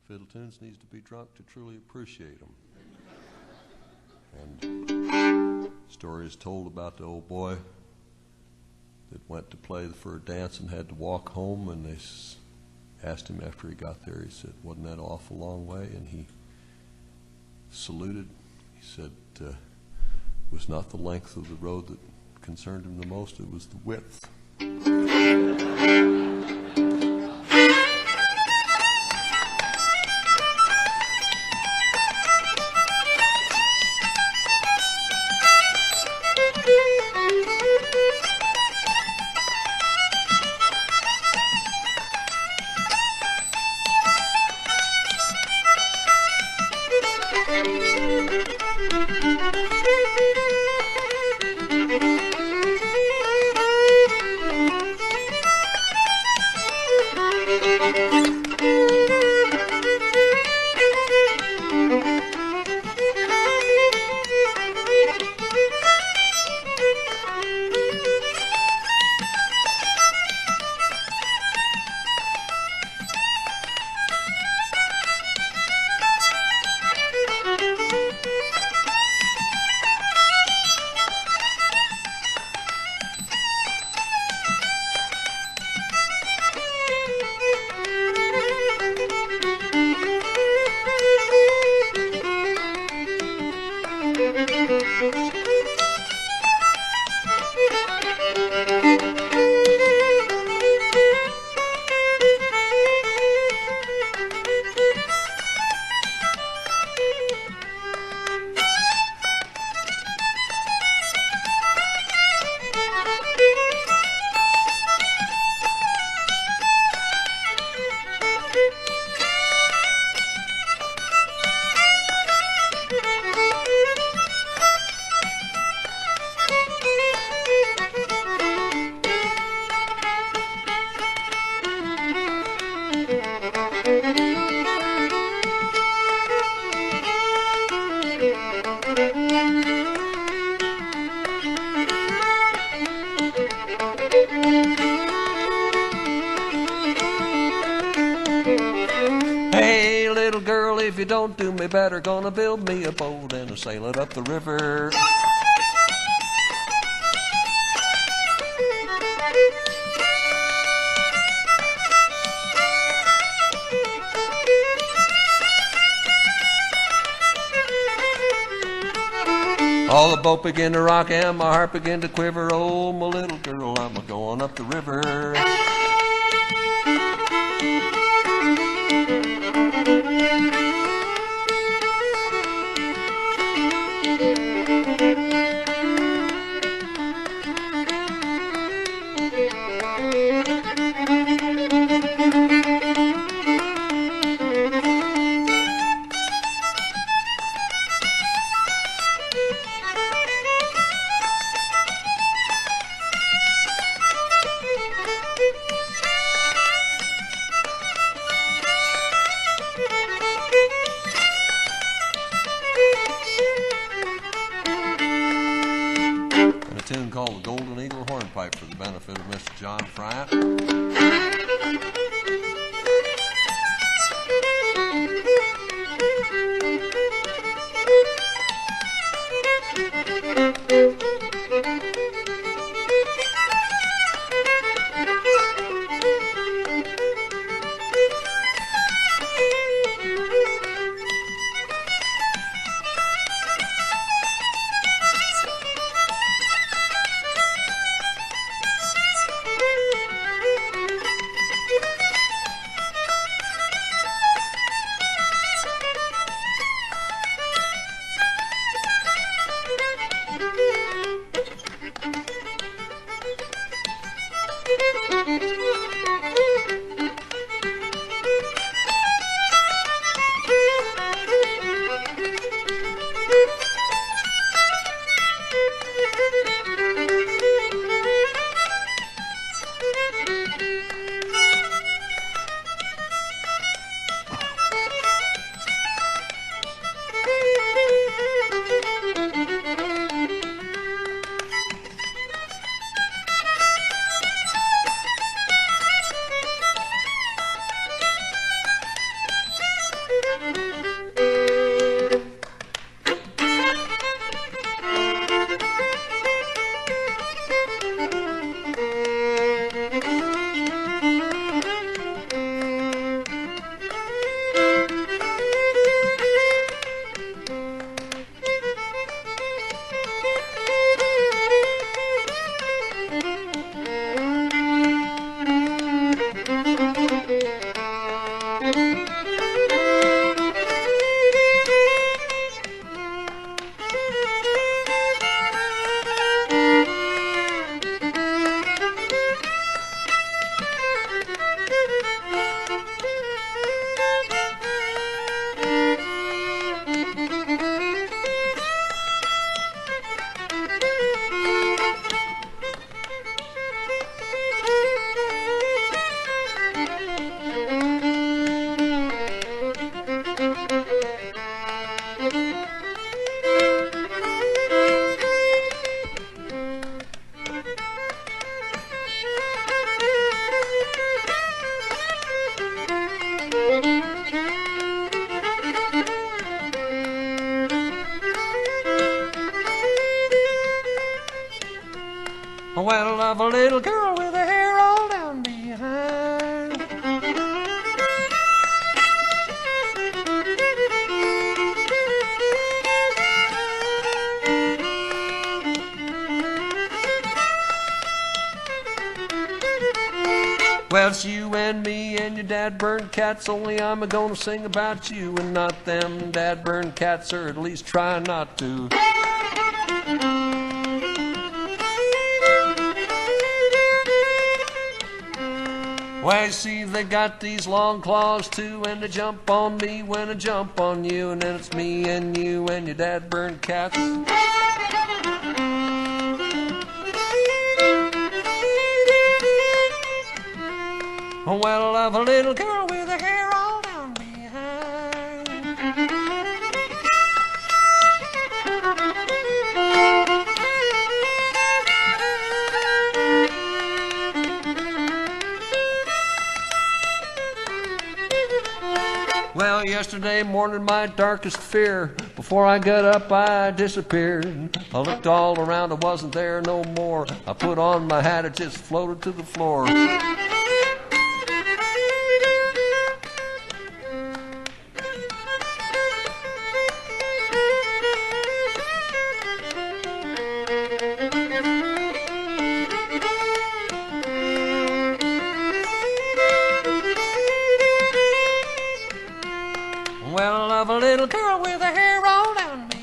fiddle tunes needs to be drunk to truly appreciate them. And story is told about the old boy that went to play for a dance and had to walk home, and they asked him after he got there, he said, "Wasn't that an awful long way?" And he saluted. He said, it was not the length of the road that concerned him the most, it was the width. Hey, little girl, if you don't do me better, gonna build me a boat and sail it up the river. All the boat began to rock and my heart began to quiver. Oh, my little girl, I'm a-going up the river. A tune called the Golden Eagle Hornpipe for the benefit of Mr. John Fryatt. Well, of a little girl with her hair all down behind. Well, it's you and me and your dad-burned cats, only I'm a-gonna sing about you and not them dad-burned cats, or at least try not to. Well, you see, they got these long claws too, and they jump on me when I jump on you, and then it's me and you and your dad-burned cats. Well, I love a little girl with her hair all down behind. Well, yesterday morning, my darkest fear, before I got up, I disappeared. I looked all around, I wasn't there no more. I put on my hat, it just floated to the floor. Well, I love a little girl with her hair all down behind.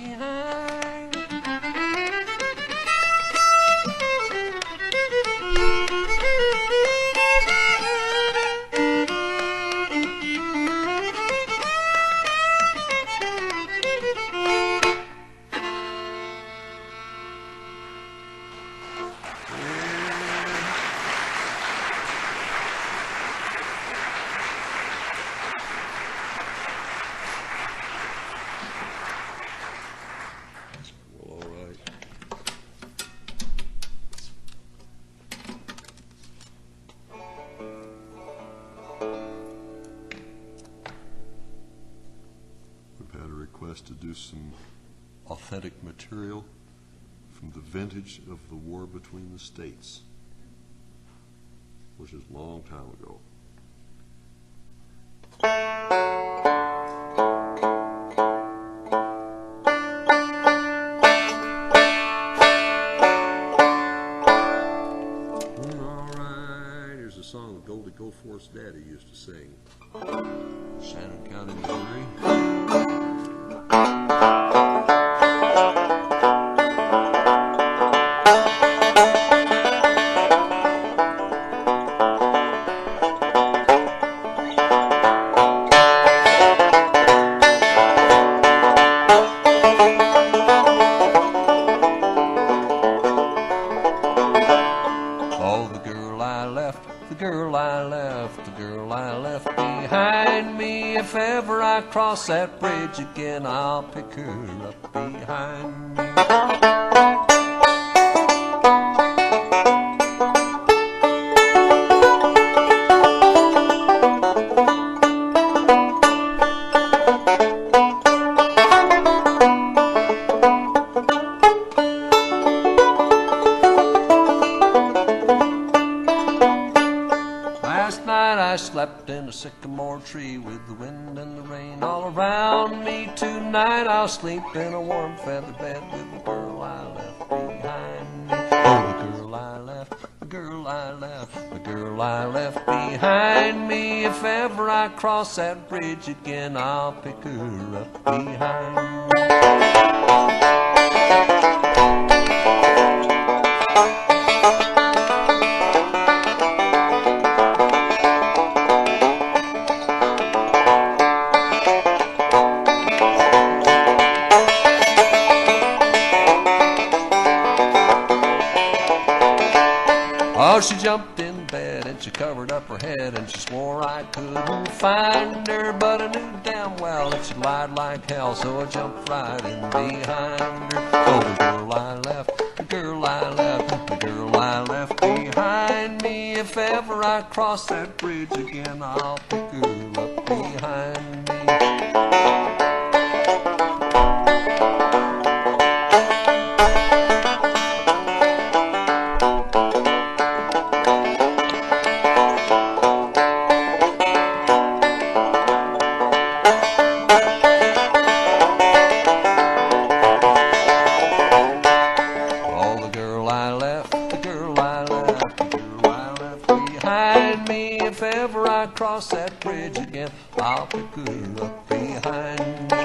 To do some authentic material from the vintage of the war between the states, which is a long time ago. All right, here's a song that Goldie Goforth's daddy used to sing. Shannon County, Missouri. Cross that bridge again, I'll pick her up behind me. sycamore tree with the wind and the rain all around me. Tonight I'll sleep in a warm feather bed with the girl I left behind me. Oh, the girl I left, the girl I left, the girl I left behind me. If ever I cross that bridge again, I'll pick her up behind me. Oh, she jumped in bed and she covered up her head and she swore I couldn't find her, but I knew damn well that she lied like hell, so I jumped right in behind her. Oh, the girl I left, the girl I left, the girl I left behind me. If ever I cross that bridge again, I'll pick her up behind me. Cross that bridge again, I'll pick her up behind me.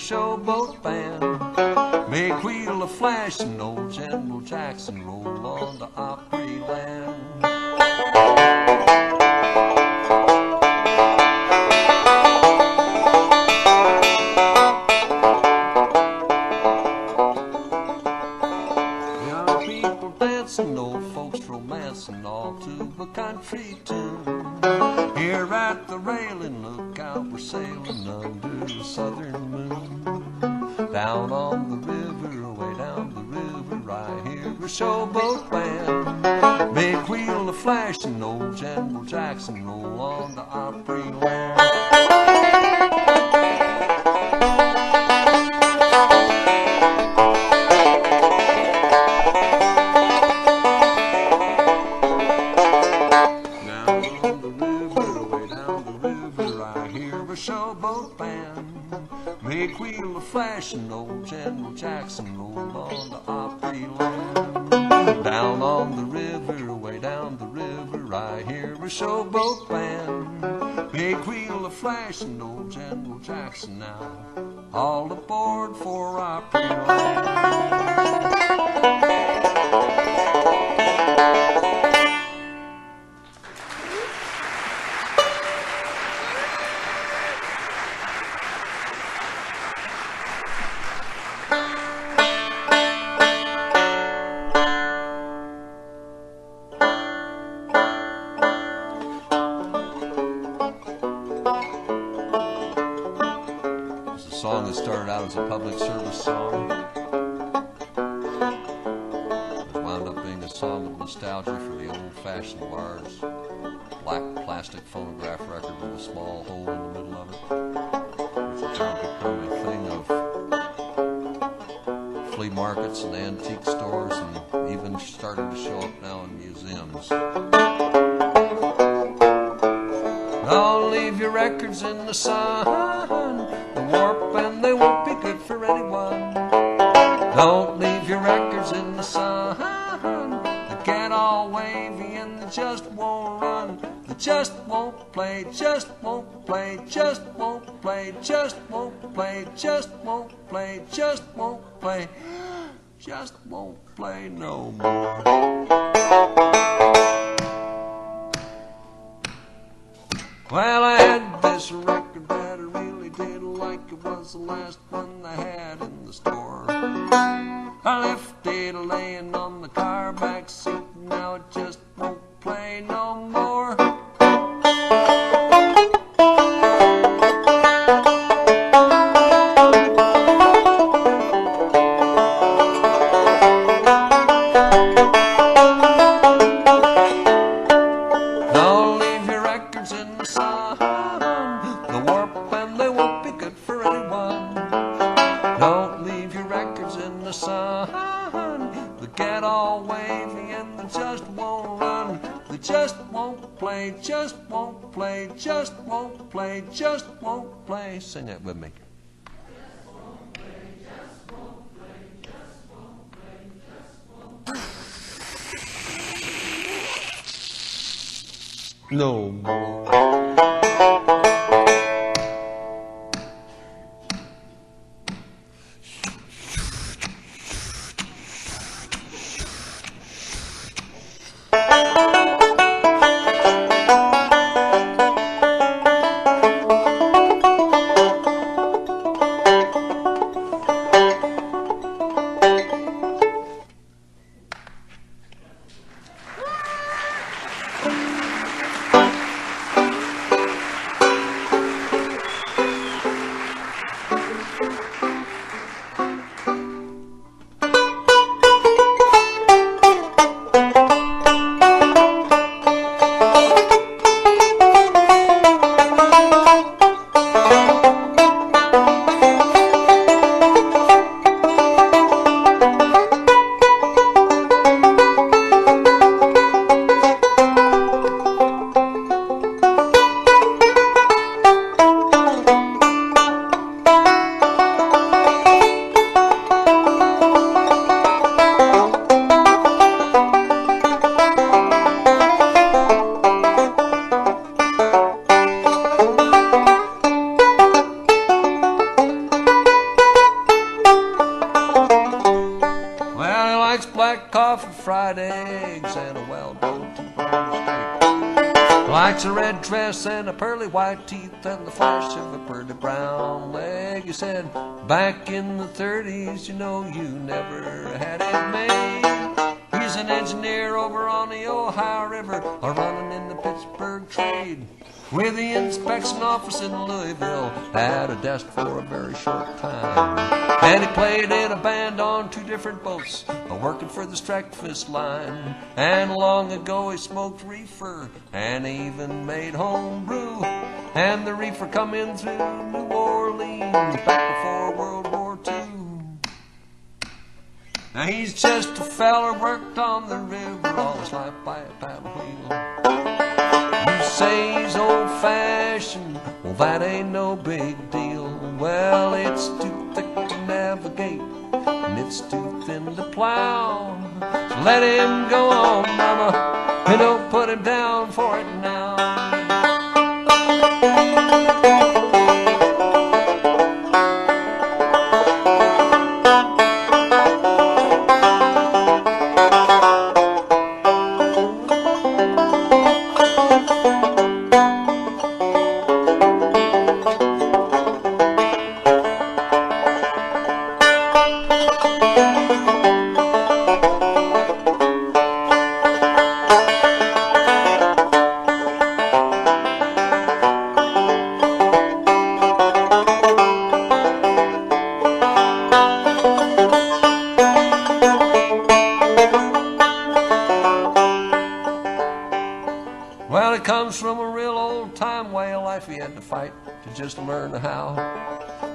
Showboat band, big wheel of flash and old General Jackson roll on the Opryland. Young people dancing, old folks romancing, all to a country tune. Here at the railing, look out, we're sailing under the southern moon. Down on the river, way down the river, I hear a showboat band. Big wheel of flash and old General Jackson roll on the Opryland. Big wheel of flash and old General Jackson rolled on the Opryland. Down on the river, way down the river, I hear a showboat band. Big wheel of flash and old General Jackson now, all aboard for Opryland. Song that started out as a public service song. It wound up being a song of nostalgia for the old-fashioned large black plastic phonograph record with a small hole in the middle of it. It's now become a thing of flea markets and antique stores and even starting to show up now in museums. Don't leave your records in the sun. Warp and they won't be good for anyone. Don't leave your records in the sun. They get all wavy and they just won't run. They just won't play, just won't play, just won't play, just won't play, just won't play, just won't play, just won't play no more. Well, I had this record that I really didn't like. It was the last one I had in the store. I left it laying on the car back seat. Now it just won't play no more. Don't leave your records in the sun. They'll warp and they won't be good for anyone. Don't leave your records in the sun. They get all wavy and they just won't run. They just won't play, just won't play, just won't play, just won't play. Sing it with me. No more. Fried eggs and a well-done T-bone steak. Likes a red dress and a pearly white teeth and the flash of a pretty brown leg. You said back in the 30s, you know, you never had it made. He's an engineer over on the Ohio River, or running in the Pittsburgh trade. With the inspection office in Louisville, had a desk for a very short time. And he played in a band on 2 different boats, working for the Streckfist line. And long ago he smoked reefer, and even made home brew. And the reefer come in through New Orleans back before World War II. Now he's just a feller worked on the river all his life by a paddle wheel. You say he's old-fashioned, well that ain't no big deal. Well, it's too thick to navigate, and it's too thin to plow. So let him go on, mama, and don't put him down for it now. Well, it comes from a real old-time way of life he had to fight to just learn how.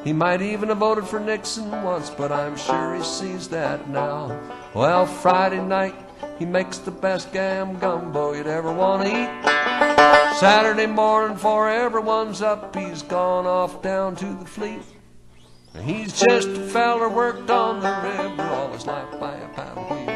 He might even have voted for Nixon once, but I'm sure he sees that now. Well, Friday night, he makes the best gam gumbo you'd ever want to eat. Saturday morning, before everyone's up, he's gone off down to the fleet. He's just a feller worked on the river all his life by a paddle wheel.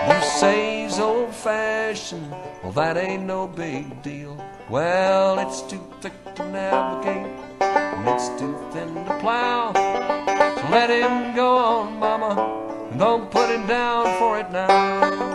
You say he's says old-fashioned, well, that ain't no big deal. Well, it's too thick to navigate, and it's too thin to plow. So let him go on, mama, and don't put him down for it now.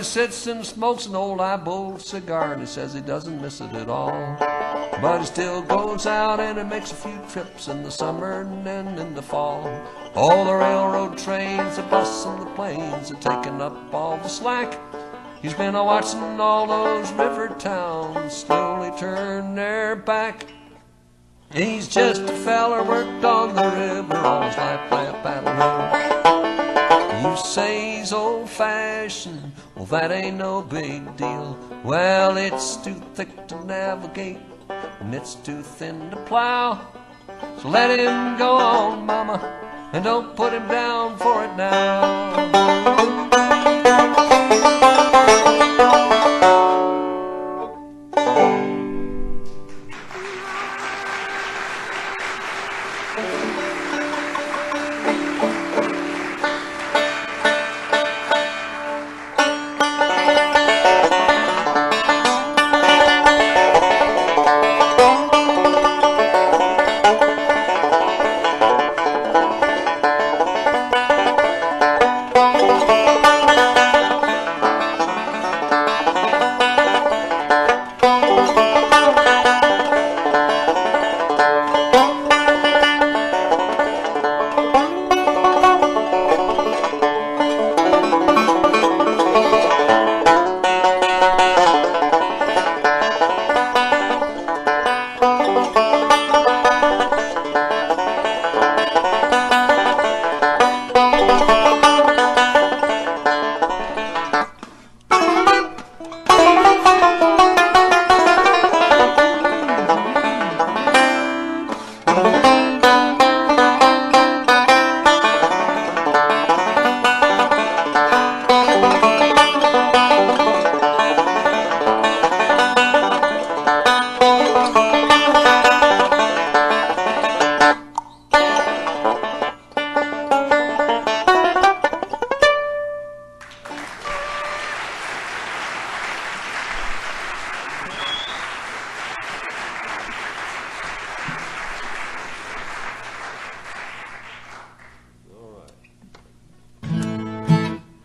Sits and smokes an old eyeball cigar, and he says he doesn't miss it at all. But he still goes out and he makes a few trips in the summer and in the fall. All the railroad trains, the bus and the planes are taking up all the slack. He's been watching all those river towns slowly turn their back. He's just a feller worked on the river all his life by a paddle road. You say he's old-fashioned, well, that ain't no big deal. Well, it's too thick to navigate, and it's too thin to plow. So let him go on, mama, and don't put him down for it now.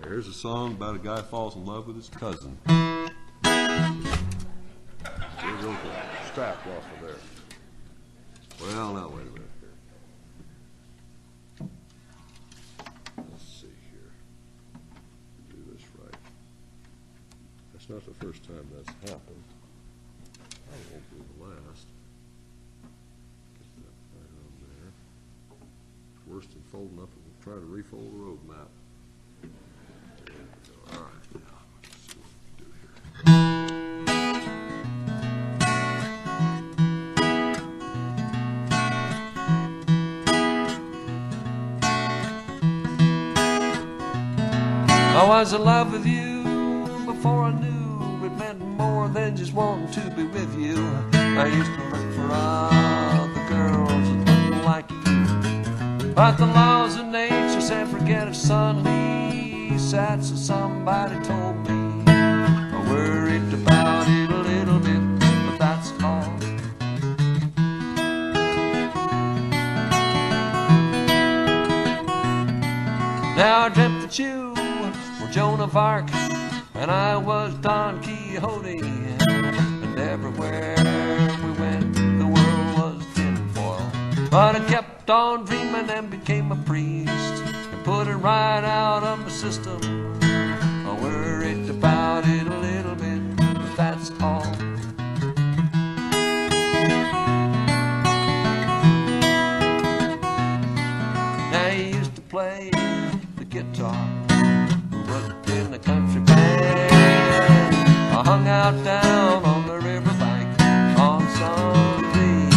Here's a song about a guy falls in love with his cousin. There goes the strap off of there. Well, now wait a minute here. Let's see here. Do this right. That's not the first time that's happened. I won't be the last. Get that right on there. It's worse than folding up and try to refold the road map. All right, now let's see what we can do here. I was in love with you before I knew it meant more than just wanting to be with you. I used to look for other girls that looked like you, but the laws of nature said forget it, son. Sad, so somebody told me I worried about it a little bit, but that's all. Now I dreamt that you were Joan of Arc and I was Don Quixote, and everywhere we went the world was tinfoil. But I kept on dreaming and became a priest, put it right out of my system. I worried about it a little bit, but that's all. Now he used to play the guitar, worked in the country band. I hung out down on the riverbank on Sunday.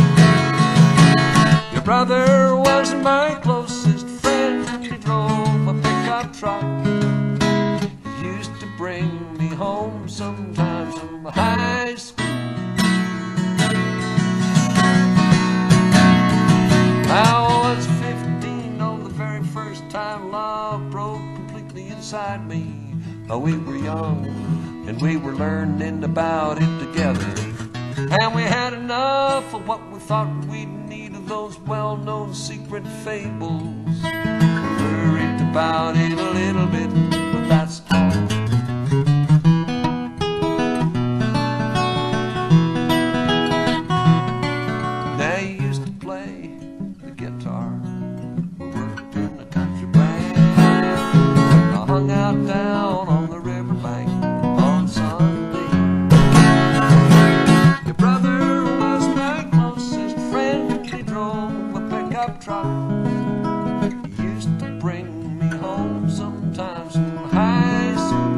Your brother was my closest friend. He drove a pickup truck. He used to bring me home sometimes from high school. I was 15 on the very first time love broke completely inside me. We were young and we were learning about it together, and we had enough of what we thought we'd need of those well-known secret fables. We worried about it a little bit, but that's all. Now he used to play the guitar, worked in the country band. I hung out down on the riverbank on Sunday. Your brother was my closest friend. He drove a pickup truck. He used to bring me home sometimes from high school.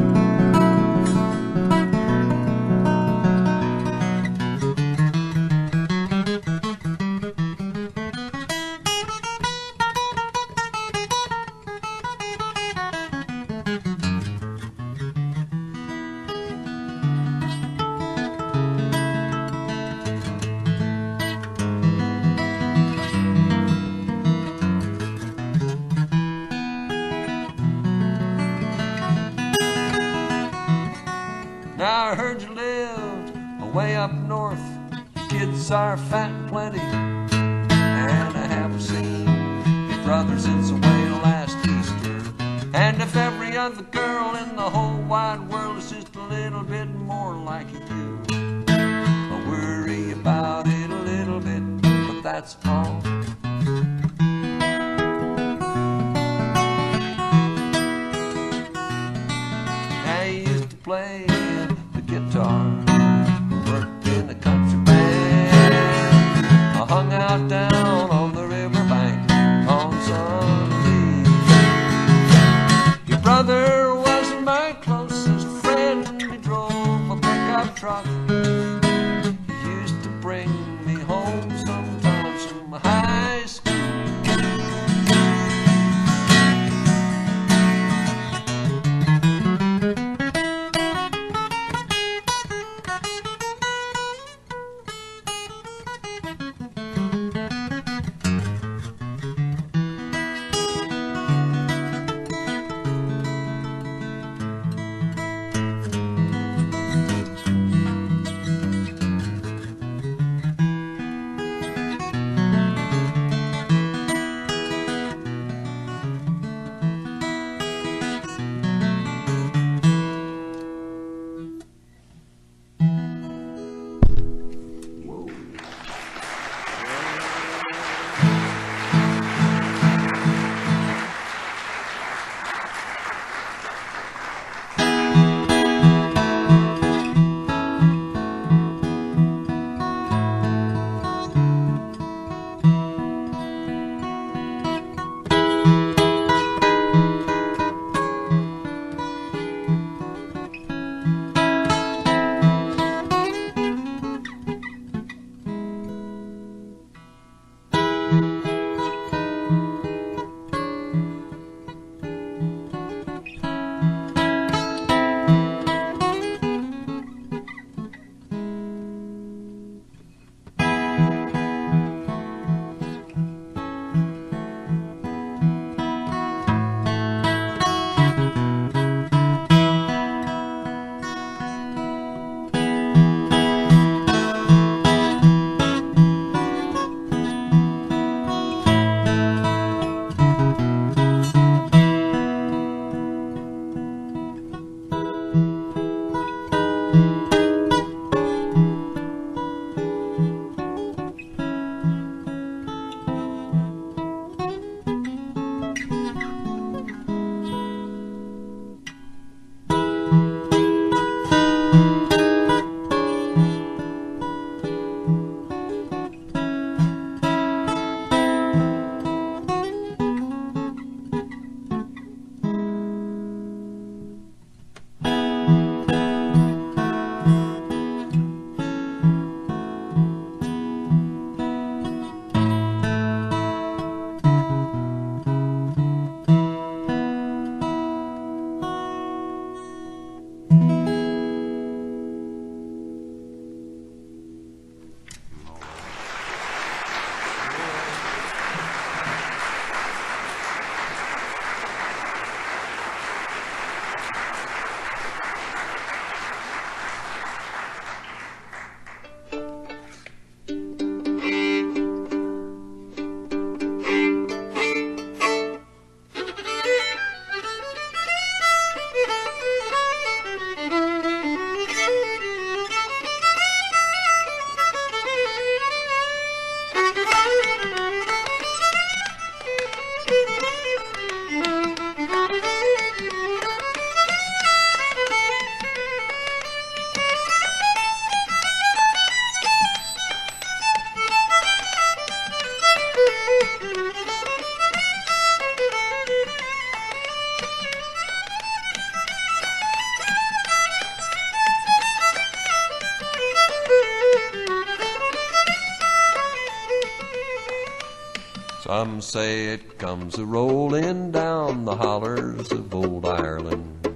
Now I heard you lived away up north. Your kids are fat and plenty, and I haven't seen your brother since away last Easter. And if every other girl in the whole wide world is just a little bit more like you, I worry about it a little bit, but that's all. I used to play the guitar, worked in the country band. I hung out down on the riverbank on Sunday. Your brother was my closest friend. He drove a pickup truck. He used to bring me home sometimes from high Some say it comes a-rolling down the hollers of old Ireland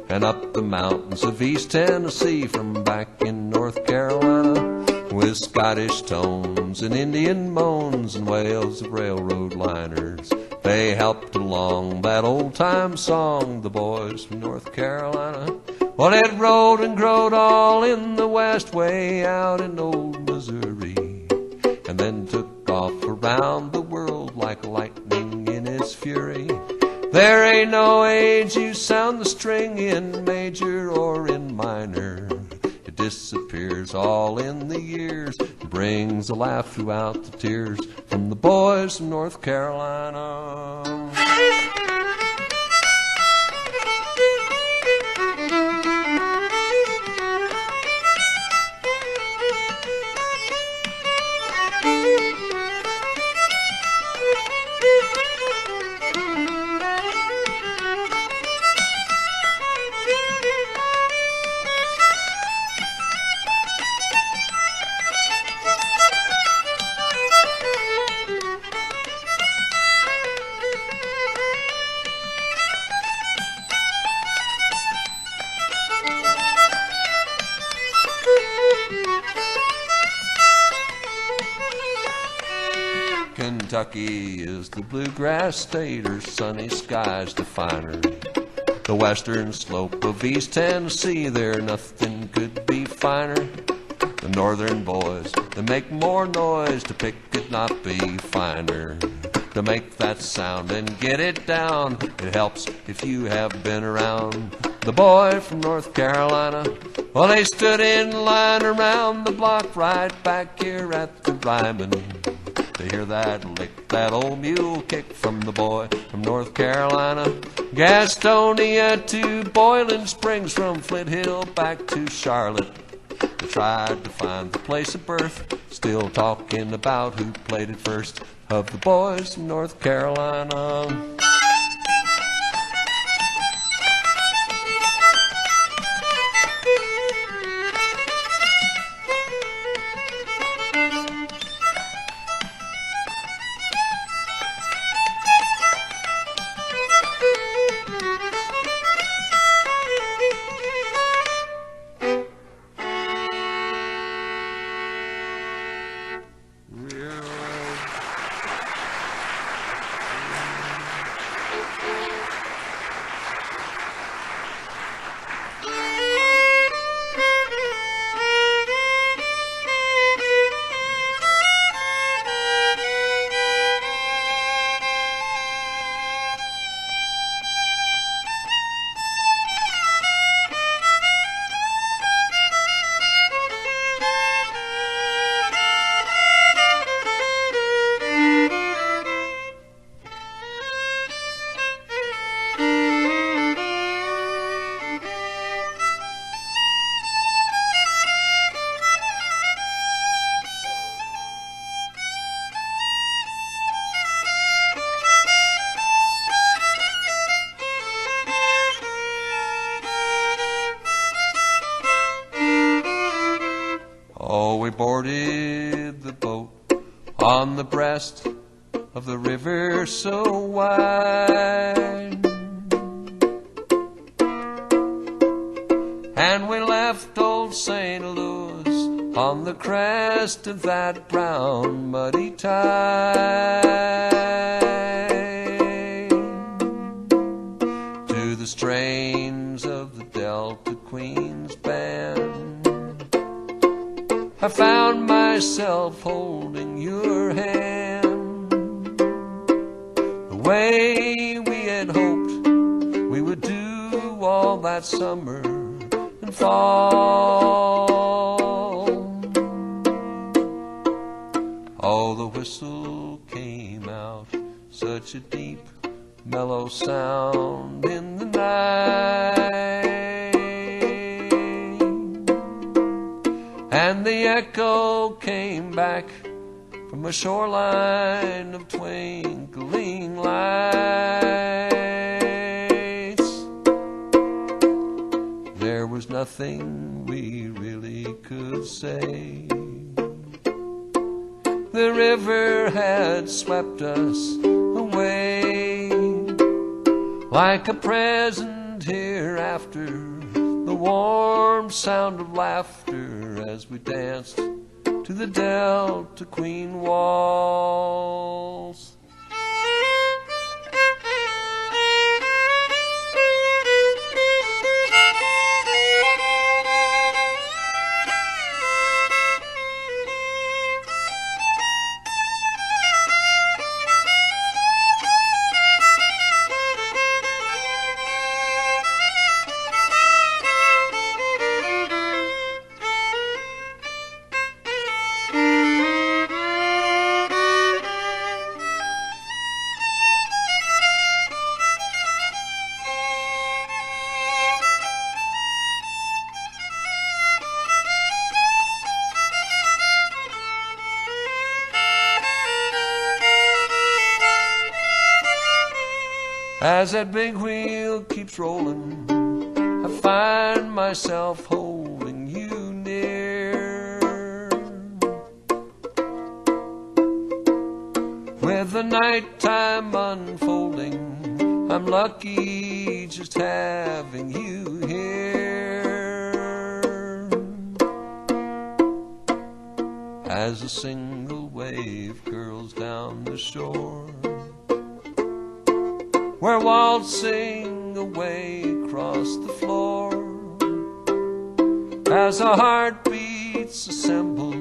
and up the mountains of East Tennessee from back in North Carolina, with Scottish tones and Indian moans and wails of railroad liners. They helped along that old-time song, the boys from North Carolina. Well, it rode and growed all in the west, way out in old Missouri, and then took off around the world like lightning in its fury. There ain't no age you sound the string in major or in minor. It disappears all in the years, brings a laugh throughout the tears from the boys from North Carolina. Kentucky is the bluegrass state, her sunny skies define her. The western slope of East Tennessee, there nothing could be finer. The northern boys, they make more noise, to pick could not be finer. To make that sound and get it down, it helps if you have been around. The boy from North Carolina, well, they stood in line around the block right back here at the Ryman. They hear that lick, that old mule kick from the boy from North Carolina. Gastonia to Boiling Springs, from Flint Hill back to Charlotte. They tried to find the place of birth, still talking about who played it first, of the boys from North Carolina. We boarded the boat on the breast of the river so wide, and we left old St. Louis on the crest of that brown muddy tide, to the strains of the Delta Queen's band. I found myself holding your hand, the way we had hoped we would do all that summer and fall. Oh, the whistle came out, such a deep, mellow sound in the night. And the echo came back from a shoreline of twinkling lights. There was nothing we really could say. the river had swept us away. Like a present hereafter, the warm sound of laughter as we danced to the Delta Queen Waltz. As that big wheel keeps rolling, I find myself holding you near. With the nighttime unfolding, I'm lucky just having you here. As a single wave curls down the shore, we're waltzing away across the floor. As our heartbeats assemble,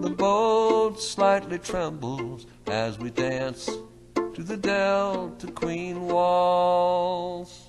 the boat slightly trembles as we dance to the Delta Queen Waltz.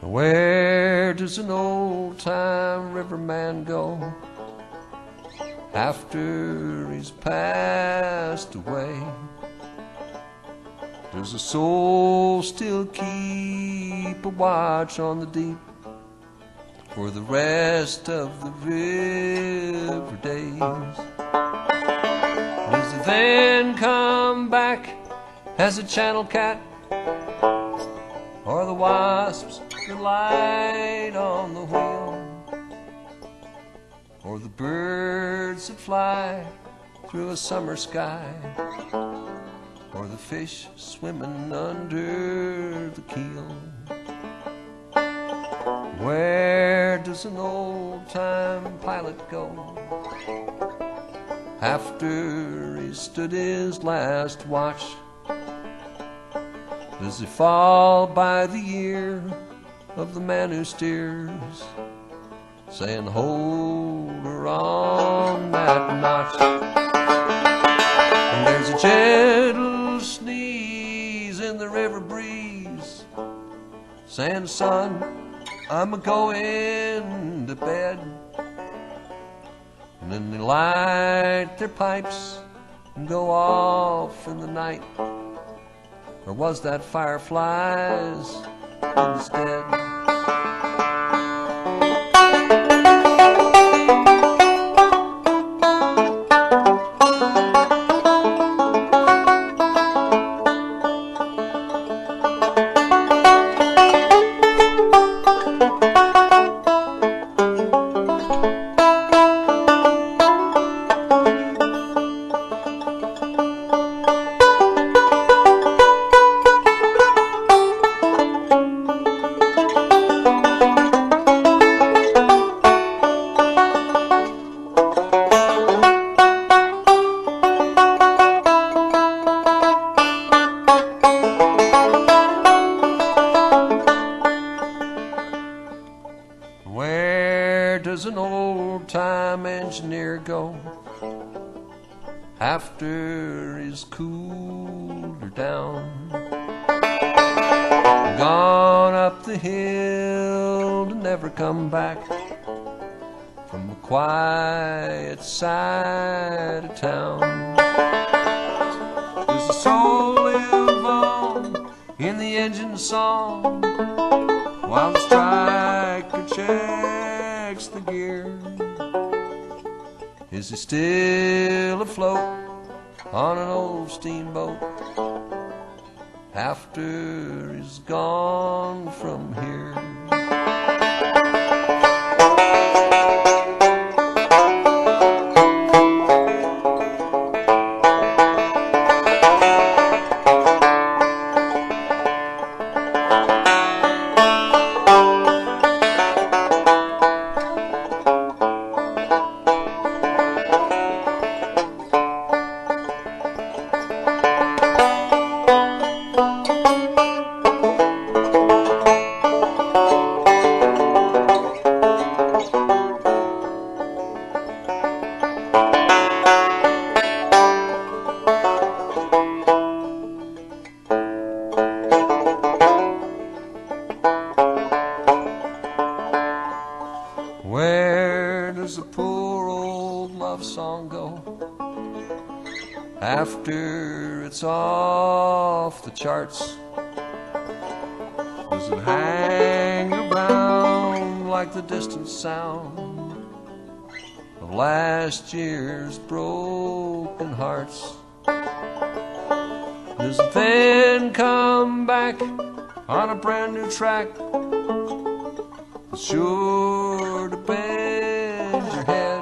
Where does an old-time riverman go after he's passed away? Does a soul still keep a watch on the deep for the rest of the river days? Does it then come back as a channel cat, or the wasps that light on the wheel, or the birds that fly through a summer sky, or the fish swimming under the keel? Where does an old-time pilot go after he stood his last watch? Does he fall by the ear of the man who steers, saying, hold her on that notch? And there's a gentle sneeze in the river breeze, saying, son, I'm a-going to bed. And then they light their pipes and go off in the night. Or was that fireflies instead? fire go after he's cooled her down? Gone up the hill to never come back from the quiet side of town. Does the soul live on in the engine song while the striker checks the gear? Is he still afloat on an old steamboat after he's gone from here? Where does a poor old love song go after it's off the charts? Does it hang around like the distant sound of last year's broken hearts? Does it then come back on a brand new track? Sure to bend your head.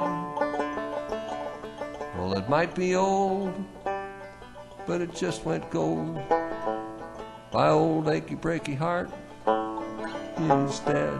Well, it might be old, but it just went gold. My old achy breaky heart instead.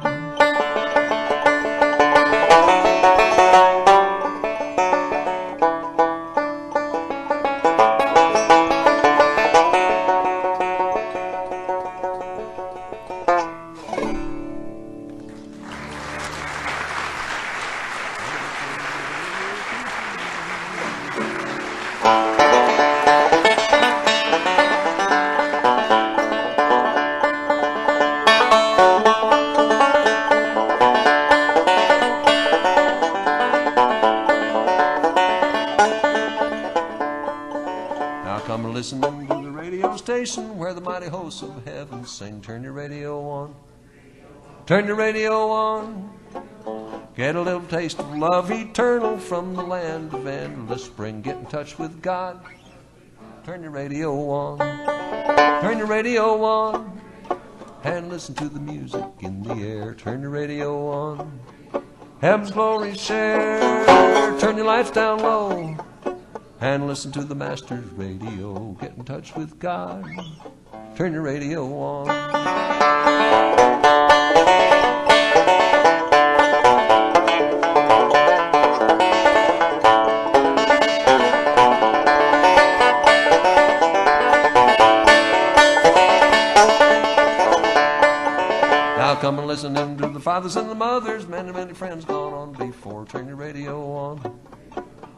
Listen to the radio station where the mighty hosts of heaven sing. Turn your radio on. Turn your radio on. Get a little taste of love eternal from the land of endless spring. Get in touch with God. Turn your radio on. Turn your radio on. And listen to the music in the air. Turn your radio on. Heaven's glory share. Turn your lights down low. And listen to the Master's radio. Get in touch with God. Turn your radio on. Now come and listen in to the fathers and the mothers, many, many friends gone on before. Turn your radio on.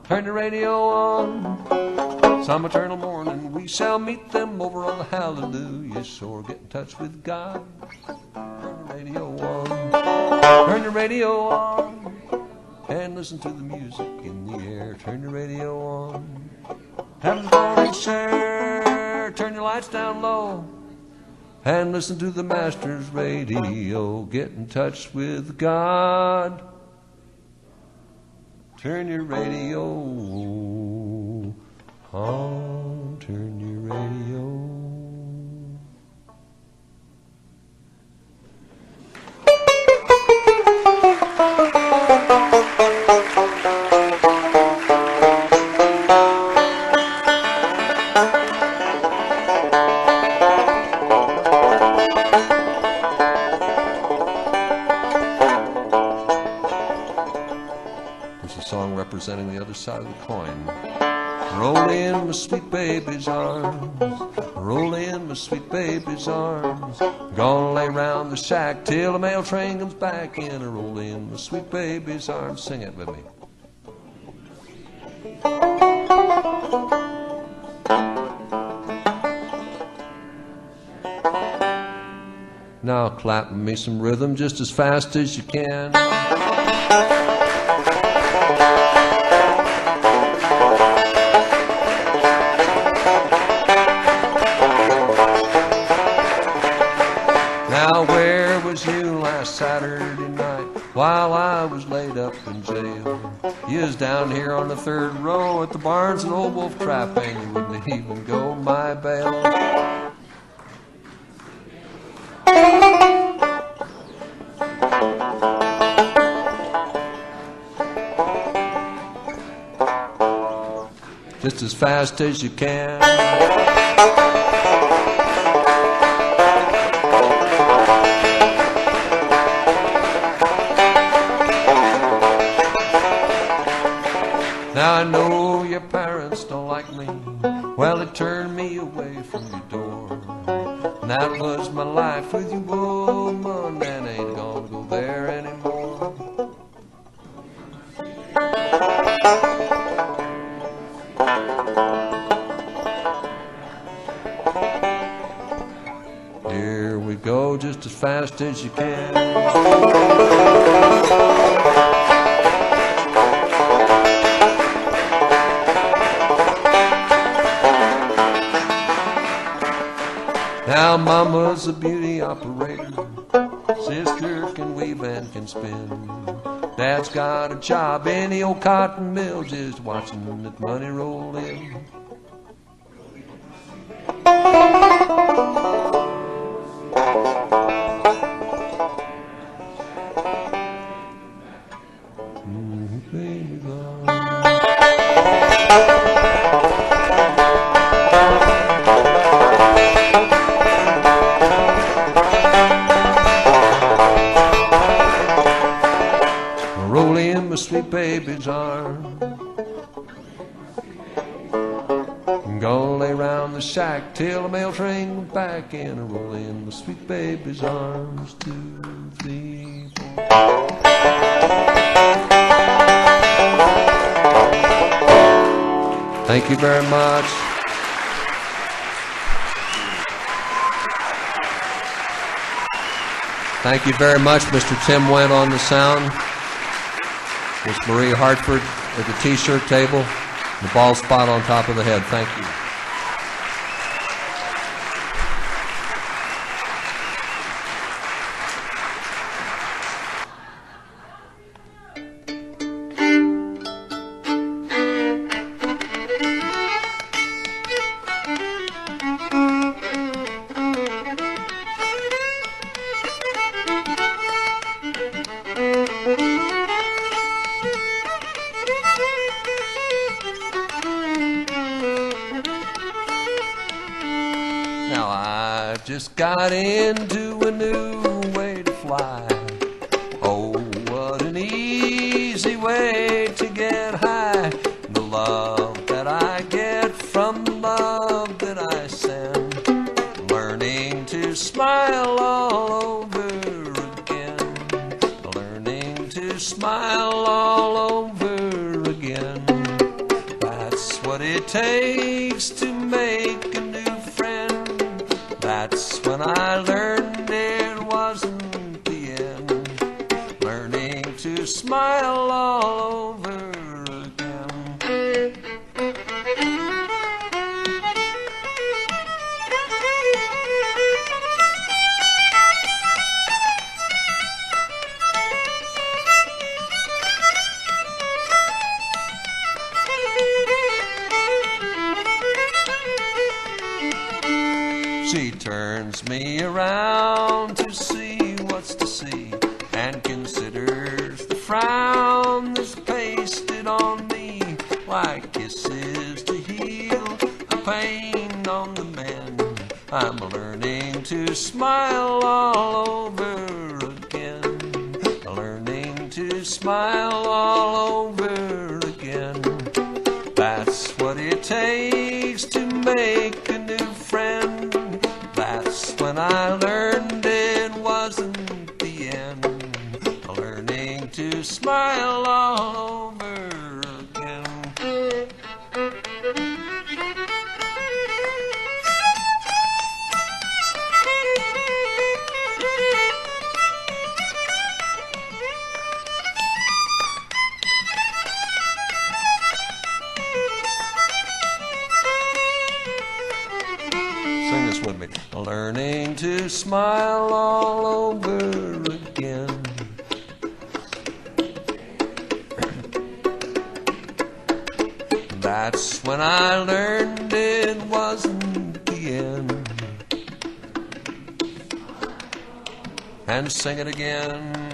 Turn the radio on. Some eternal morning we shall meet them over on the Hallelujah shore. Get in touch with God. Turn the radio on. Turn the radio on. And listen to the music in the air. Turn the radio on. Heaven's glory share. Turn your lights down low. And listen to the Master's radio. Get in touch with God. Turn your radio on, turn your radio. Representing the other side of the coin. Roll in my sweet baby's arms, roll in my sweet baby's arms. Gonna lay round the shack till the mail train comes back in. Roll in my sweet baby's arms. Sing it with me. Now clap me some rhythm just as fast as you can. Now where was you last Saturday night while I was laid up in jail? You was down here on the third row at the Barnes and Old Wolf Trap, and you wouldn't even go my bail. Just as fast as you can. Now I know your parents don't like me. Well, they turned me away from your door. And that was my life with you, woman, and I ain't gonna go there anymore. Here we go, just as fast as you can. Now mama's a beauty operator, sister can weave and can spin. Dad's got a job in the old cotton mill, just watching that money roll in. Baby gone. Roll in my sweet baby's arm. I'm gonna lay round the shack till the mail train comes back in. I roll in my sweet baby's arms. 2, 3, 4. Thank you very much. Thank you very much, Mr. Tim Went on the sound. Miss Marie Hartford at the T-shirt table, the bald spot on top of the head. Thank you. Now I've just got into a new way to fly. Oh, what an easy way to get high. The love that I get from the love that I send. Learning to smile all over again. Learning to smile all over again. That's what it takes to make a new friend. That's when I learned it wasn't the end. Learning to smile all over again. She turns me around to see what's to see, and considers the frown that's pasted on me, like kisses to heal a pain on the mend. I'm learning to smile all over again. Learning to smile all over again. That's what it takes to make a new friend. That's when I learned it wasn't the end. Learning to smile all over again. learning to smile all over again. That's when I learned it wasn't the end. And sing it again.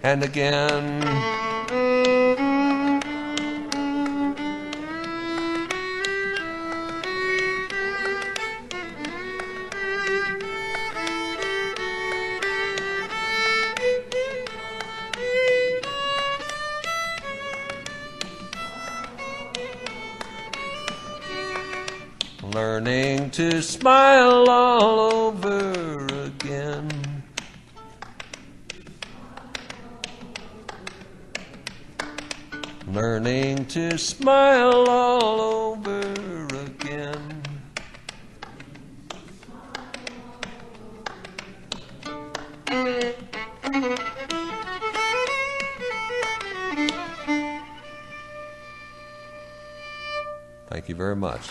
And again. Learning to smile all over again. Learning to smile all over again. Thank you very much.